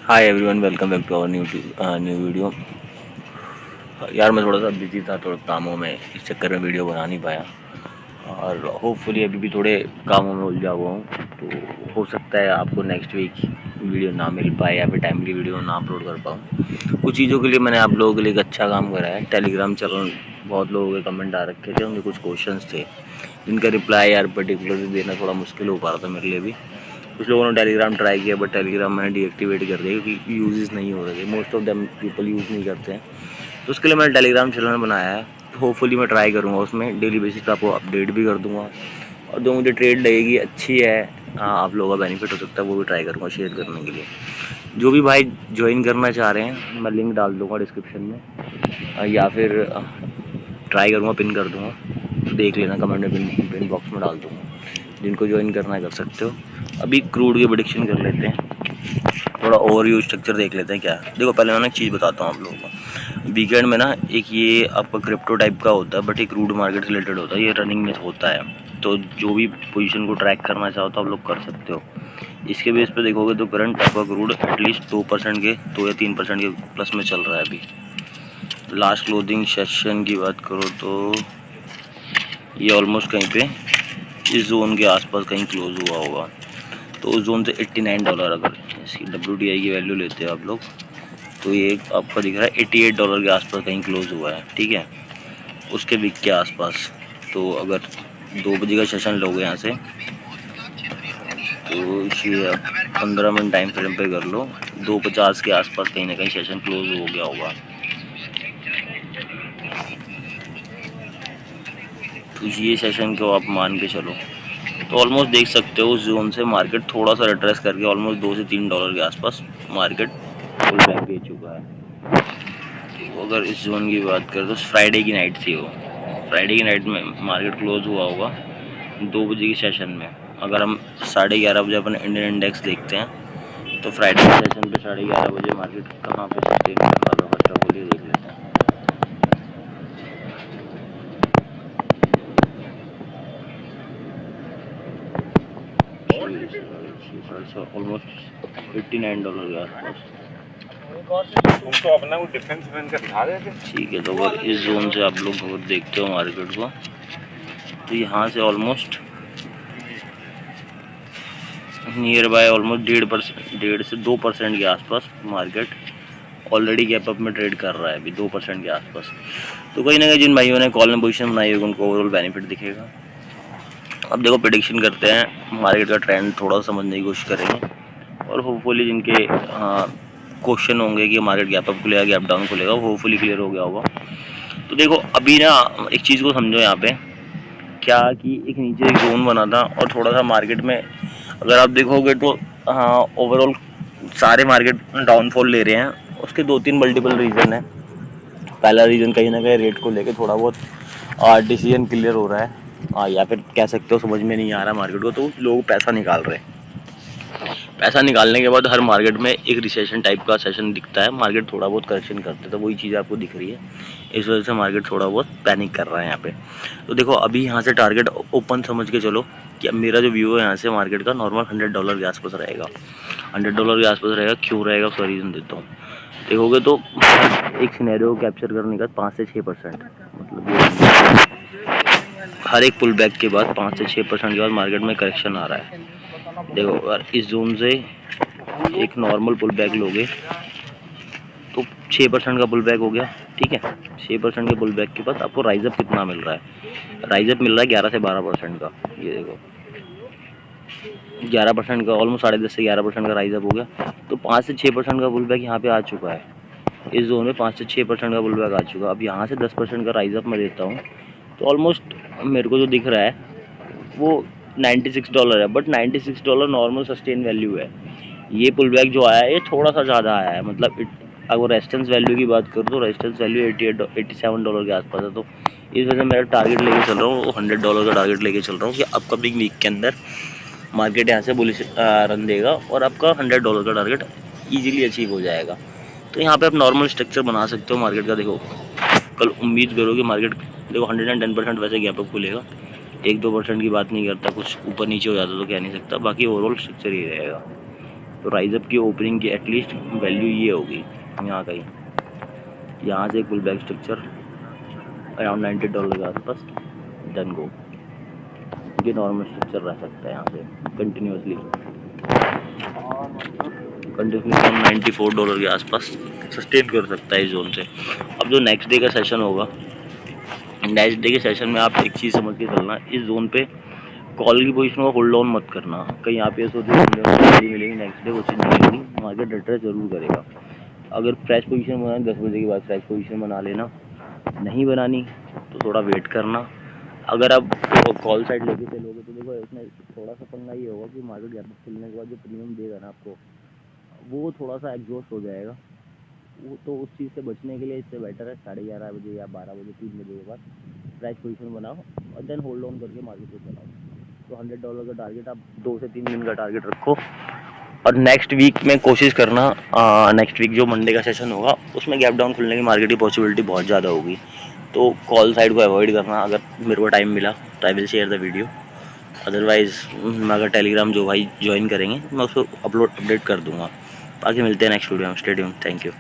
Hi everyone, welcome back to our new video. यार मैं थोड़ा सा बिजी था, थोड़ा कामों में, इस चक्कर में वीडियो बना नहीं पाया। और होपफुली अभी भी थोड़े कामों में उलझा हुआ हूँ, तो हो सकता है आपको नेक्स्ट वीक वीडियो ना मिल पाए या फिर टाइमली वीडियो ना अपलोड कर पाऊँ। कुछ चीज़ों के लिए मैंने आप लोगों के लिए एक अच्छा काम करा है। टेलीग्राम चैनल, बहुत लोगों के कमेंट आ रखे थे, उनके कुछ क्वेश्चंस थे जिनका रिप्लाई यार पर्टिकुलरली देना थोड़ा मुश्किल हो पा रहा था मेरे लिए भी। कुछ लोगों ने टेलीग्राम ट्राई किया, बट टेलीग्राम मैंने डीएक्टिवेट कर दिया क्योंकि यूजेस नहीं हो रहे थे। Most of them people use नहीं करते हैं, तो उसके लिए मैंने टेलीग्राम चैनल बनाया है। होपफुली मैं ट्राई करूँगा, उसमें डेली बेसिस पे आपको अपडेट भी कर दूँगा। और जो मुझे ट्रेड लगेगी अच्छी है, हाँ, आप लोगों का बेनिफिट हो सकता है, वो भी ट्राई करूँगा शेयर करने के लिए। जो भी भाई ज्वाइन करना चाह रहे हैं, मैं लिंक डाल दूँगा डिस्क्रिप्शन में, या फिर ट्राई करूँगा, पिन कर दूँगा, देख लेना, कमेंट में पिन बॉक्स में डाल दूँगा। जिनको ज्वाइन करना है कर सकते हो। अभी क्रूड की प्रेडिक्शन कर लेते हैं, थोड़ा ओवरव्यू स्ट्रक्चर देख लेते हैं क्या है। देखो, पहले मैं एक चीज़ बताता हूँ आप लोगों को। वीकेंड में ना एक ये आपका क्रिप्टो टाइप का होता है, बट ये क्रूड मार्केट से रिलेटेड होता है, ये रनिंग में होता है। तो जो भी पोजीशन को ट्रैक करना चाहो तो आप लोग कर सकते हो। इसके बेस पे देखोगे तो करंट आपका क्रूड एटलीस्ट 2% के 2 या 3% के प्लस में चल रहा है अभी। लास्ट क्लोजिंग सेशन की बात करो तो ये ऑलमोस्ट कहीं पे इस जोन के आसपास कहीं क्लोज हुआ होगा। तो उस जोन से $89, अगर इसकी WTI की वैल्यू लेते हो आप लोग, तो ये आपका दिख रहा है $88 के आसपास कहीं क्लोज हुआ है, ठीक है, उसके वीक के आसपास। तो अगर 2 बजे का सेशन लोगे यहाँ से, तो ये आप 15 मिनट टाइम फ्रेम पे कर लो, 2:50 के आसपास कहीं ना कहीं सेशन क्लोज हो गया होगा। तो ये सेशन को आप मान के चलो, तो ऑलमोस्ट देख सकते हो उस जोन से मार्केट थोड़ा सा रिट्रेस करके ऑलमोस्ट $2 से $3 के आसपास मार्केट फुल बैक दे चुका है। तो अगर इस जोन की बात करें तो फ्राइडे की नाइट थी वो, फ्राइडे की नाइट में मार्केट क्लोज हुआ होगा 2 बजे की सेशन में। अगर हम 11:30 बजे अपन इंडियन इंडेक्स देखते हैं, तो फ्राइडे के सेशन पे 11:30 बजे मार्केट कहाँ पे सस्टेन कर रहा था, फर्स्ट ऑफ ऑल ये देख लेते हैं। ऑलमोस्ट $89 के आसपास। तुम तो अपना वो डिफेंस का दिखा रहे थे। ठीक है, तो अगर इस जोन से आप लोग अगर देखते हो मार्केट को, तो यहाँ से ऑलमोस्ट नियर बाय ऑलमोस्ट 1.5 से 2% के आसपास मार्केट ऑलरेडी गैप अप में ट्रेड कर रहा है अभी 2% के आसपास। तो कहीं ना कहीं जिन भाइयों ने कॉल में पोजीशन बनाई होगी उनको ओवरऑल बेनिफिट दिखेगा। अब देखो, प्रेडिक्शन करते हैं, मार्केट का ट्रेंड थोड़ा समझने की कोशिश करेंगे, और होपफुली जिनके क्वेश्चन होंगे कि मार्केट गैप अप खुलेगा गैप डाउन खुलेगा, वो होपफुली क्लियर हो गया होगा। तो देखो अभी ना एक चीज़ को समझो यहाँ पे, क्या कि एक नीचे एक जोन बना था और थोड़ा सा मार्केट में अगर आप देखोगे तो, हाँ, ओवरऑल सारे मार्केट डाउनफॉल ले रहे हैं। उसके 2-3 मल्टीपल रीज़न है। पहला रीज़न कहीं ना कहीं रेट को लेके थोड़ा बहुत डिसीजन क्लियर हो रहा है, या फिर कह सकते हो समझ में नहीं आ रहा मार्केट को, तो लोग पैसा निकाल रहे हैं। पैसा निकालने के बाद हर मार्केट में एक रिसेशन टाइप का सेशन दिखता है, मार्केट थोड़ा बहुत करेक्शन करते हैं, तो वही चीज़ आपको दिख रही है। इस वजह से मार्केट थोड़ा बहुत पैनिक कर रहा है यहाँ पे। तो देखो अभी यहाँ से टारगेट ओपन समझ के चलो कि अब मेरा जो व्यू है यहाँ से मार्केट का नॉर्मल $100 के आसपास रहेगा। $100 के आसपास रहेगा, क्यों रहेगा उसका रीज़न देता हूँ। देखोगे तो एक सिनेरियो को कैप्चर करने का 5 से 6%, मतलब हर एक पुल बैक के बाद 5 से 6% के बाद मार्केट में करेक्शन आ रहा है। देखो, अगर इस जोन से एक नॉर्मल पुल बैक लोगे तो 6% का पुल बैक हो गया, ठीक है। 6% के पुल बैक के बाद आपको राइजअप कितना मिल रहा है? राइजअप मिल रहा है 11 से 12% का। ये देखो 11% का, ऑलमोस्ट 10.5 से 11% का राइजअप हो गया। तो 5 से 6% का पुल बैक यहाँ पे आ चुका है। इस जोन में 5 से 6% का पुल बैक आ चुका है। अब यहाँ से 10% का राइजअप मैं देता हूँ, तो ऑलमोस्ट मेरे को जो दिख रहा है वो $96 है, बट $96 नॉर्मल सस्टेन वैल्यू है। ये पुल बैक जो आया है ये थोड़ा सा ज़्यादा आया है, मतलब अगर रेजिस्टेंस वैल्यू की बात करूँ तो रेजिस्टेंस वैल्यू $87 के आसपास है। तो इस वजह से मेरा टारगेट लेके चल रहा हूँ, वो $100 का टारगेट लेके चल रहा हूँ कि अपकमिंग वीक के अंदर मार्केट यहाँ से बुलिश रन देगा और आपका $100 का टारगेट ईजिली अचीव हो जाएगा। तो यहाँ पे आप नॉर्मल स्ट्रक्चर बना सकते हो मार्केट का। देखो कल उम्मीद करो कि मार्केट, देखो 110% वैसे गैप अप खुलेगा, 1-2% की बात नहीं करता, कुछ ऊपर नीचे हो जाता तो कह नहीं सकता, बाकी ओवरऑल स्ट्रक्चर ही रहेगा। तो राइजअप की ओपनिंग की एटलीस्ट वैल्यू ये होगी यहाँ का ही, यहाँ से पुल बैक स्ट्रक्चर अराउंड $90 के आसपास, देन गो। ये नॉर्मल स्ट्रक्चर रह सकता है यहाँ से कंटिन्यूसली $94 के आसपास सस्टेन कर सकता है इस जोन से। अब जो नेक्स्ट डे का सेशन होगा, नेक्स्ट डे के सेशन में आप एक चीज़ समझ के चलना, इस जोन पे कॉल की पोजीशन को होल्ड ऑन मत करना। कहीं आप ये सोचो मिलेगी नेक्स्ट डे, वो चीज़ नहीं मिलेगी, मार्केट रिट्रेस जरूर करेगा। अगर फ्रेश पोजीशन बनानी 10 बजे के बाद फ्रेश पोजीशन बना लेना, नहीं बनानी तो थोड़ा वेट करना। अगर आप कॉल साइड लेके चलोगे तो देखो इसमें थोड़ा सा पंगा ये होगा कि मार्केट गैप खुलने के बाद जो प्रीमियम देगा ना आपको, वो थोड़ा सा एग्जॉस्ट हो जाएगा। वो तो उस चीज़ से बचने के लिए इससे बेटर है 11:30 बजे या 12 बजे 3 बजे के बाद प्राइस पोजीशन बनाओ और देन होल्ड ऑन करके मार्केट को चलाओ। तो $100 का टारगेट आप 2 से 3 दिन का टारगेट रखो। और नेक्स्ट वीक में कोशिश करना, नेक्स्ट वीक जो मंडे का सेशन होगा उसमें गैप डाउन खुलने की मार्केट की पॉसिबिलिटी बहुत ज़्यादा होगी। तो कॉल साइड को अवॉइड करना। अगर मेरे को टाइम मिला तो I will share the video, otherwise अगर टेलीग्राम जो भाई ज्वाइन करेंगे मैं उसको अपडेट कर दूँगा। बाकी मिलते हैं नेक्स्ट वीडियो में। Stay tuned, thank you.